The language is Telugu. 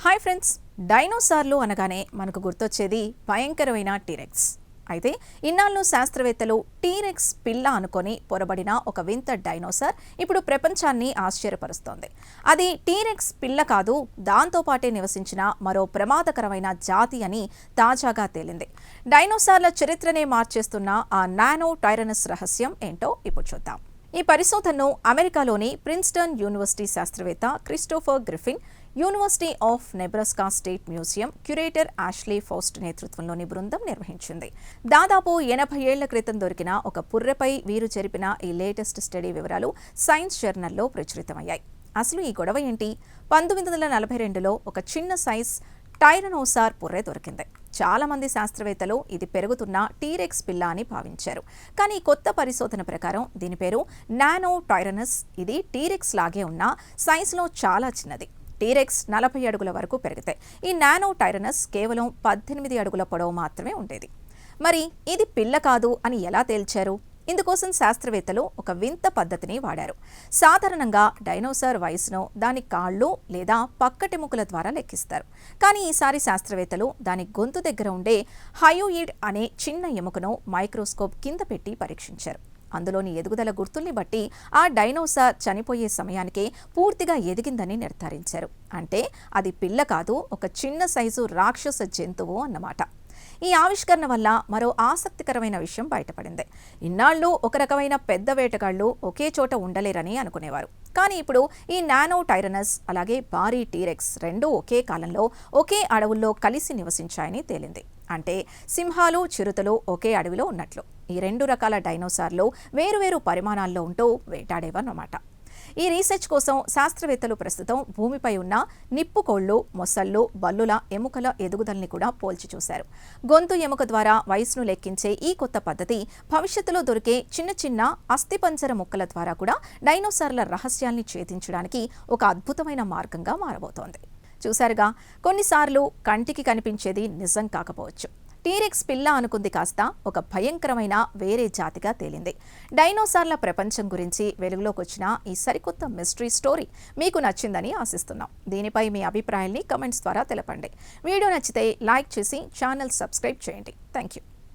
హాయ్ ఫ్రెండ్స్, డైనోసార్లు అనగానే మనకు గుర్తొచ్చేది భయంకరమైన టీరెక్స్. అయితే ఇన్నాళ్ళు శాస్త్రవేత్తలు టీరెక్స్ పిల్ల అనుకొని పొరబడిన ఒక వింత డైనోసార్ ఇప్పుడు ప్రపంచాన్ని ఆశ్చర్యపరుస్తోంది. అది టీరెక్స్ పిల్ల కాదు, దాంతోపాటే నివసించిన మరో ప్రమాదకరమైన జాతి అని తాజాగా తేలింది. డైనోసార్ల చరిత్రనే మార్చేస్తున్న ఆ నానో టైరనస్ రహస్యం ఏంటో ఇప్పుడు చూద్దాం. ఈ పరిశోధనను అమెరికాలోని ప్రిన్స్టన్ యూనివర్సిటీ శాస్త్రవేత్త Christopher Griffin, university of Nebraska state museum curator Ashley Faust నేతృత్వంలోని బృందం నిర్వహించింది. దాదాపు 80 ఏళ్ల క్రితం దొరికిన ఒక పుర్రెపై వీరు జరిపిన ఈ లేటెస్ట్ స్టడీ వివరాలు సైన్స్ జర్నల్లో ప్రచురితమయ్యాయి. అసలు ఈ గొడవ ఏంటి? 1942లో ఒక చిన్న సైజ్ టైరనోసార్ పుర్రె దొరికింది. చాలా మంది శాస్త్రవేత్తలు ఇది పెరుగుతున్న టీరెక్స్ పిల్ల అని భావించారు. కానీ కొత్త పరిశోధన ప్రకారం దీని పేరు నానో టైరనస్. ఇది టీరెక్స్ లాగే ఉన్న సైజులో చాలా చిన్నది. టీరెక్స్ 40 అడుగుల వరకు పెరుగుతాయి. ఈ నానో టైరనస్ కేవలం 18 అడుగుల పొడవు మాత్రమే ఉండేది. మరి ఇది పిల్ల కాదు అని ఎలా తేల్చారు? ఇందుకోసం శాస్త్రవేత్తలు ఒక వింత పద్ధతిని వాడారు. సాధారణంగా డైనోసార్ వయసును దాని కాళ్ళు లేదా పక్కటెముకల ద్వారా లెక్కిస్తారు. కానీ ఈసారి శాస్త్రవేత్తలు దాని గొంతు దగ్గర ఉండే హయోయిడ్ అనే చిన్న ఎముకను మైక్రోస్కోప్ కింద పెట్టి పరీక్షించారు. అందులోని ఎదుగుదల గుర్తుల్ని బట్టి ఆ డైనోసార్ చనిపోయే సమయానికే పూర్తిగా ఎదిగిందని నిర్ధారించారు. అంటే అది పిల్ల కాదు, ఒక చిన్న సైజు రాక్షస జంతువు అన్నమాట. ఈ ఆవిష్కరణ వల్ల మరో ఆసక్తికరమైన విషయం బయటపడింది. ఇన్నాళ్ళు ఒక రకమైన పెద్ద వేటగాళ్లు ఒకే చోట ఉండలేరని అనుకునేవారు. కానీ ఇప్పుడు ఈ నానో టైరనస్ అలాగే భారీ టీరెక్స్ రెండూ ఒకే కాలంలో ఒకే అడవుల్లో కలిసి నివసించాయని తేలింది. అంటే సింహాలు, చిరుతలు ఒకే అడవిలో ఉన్నట్లు. ఈ రెండు రకాల డైనోసార్లు వేరువేరు పరిమాణాల్లో ఉంటూ వేటాడేవన్నమాట. ఈ రీసెర్చ్ కోసం శాస్త్రవేత్తలు ప్రస్తుతం భూమిపై ఉన్న నిప్పుకోళ్లు, మొసళ్ళు, బల్లుల ఎముకల ఎదుగుదలని కూడా పోల్చి చూశారు. గొంతు ఎముక ద్వారా వయసును లెక్కించే ఈ కొత్త పద్ధతి భవిష్యత్తులో దొరికే చిన్న చిన్న అస్థిపంజర ముక్కల ద్వారా కూడా డైనోసార్ల రహస్యాల్ని ఛేదించడానికి ఒక అద్భుతమైన మార్గంగా మారబోతోంది. చూశారుగా, కొన్నిసార్లు కంటికి కనిపించేది నిజం కాకపోవచ్చు. టీరెక్స్ పిల్ల అనుకుంది కాస్త ఒక భయంకరమైన వేరే జాతిగా తేలింది. డైనోసార్ల ప్రపంచం గురించి వెలుగులోకి వచ్చిన ఈ సరికొత్త మిస్టరీ స్టోరీ మీకు నచ్చిందని ఆశిస్తున్నాం. దీనిపై మీ అభిప్రాయాల్ని కమెంట్స్ ద్వారా తెలపండి. వీడియో నచ్చితే లైక్ చేసి ఛానల్ సబ్స్క్రైబ్ చేయండి. Thank you.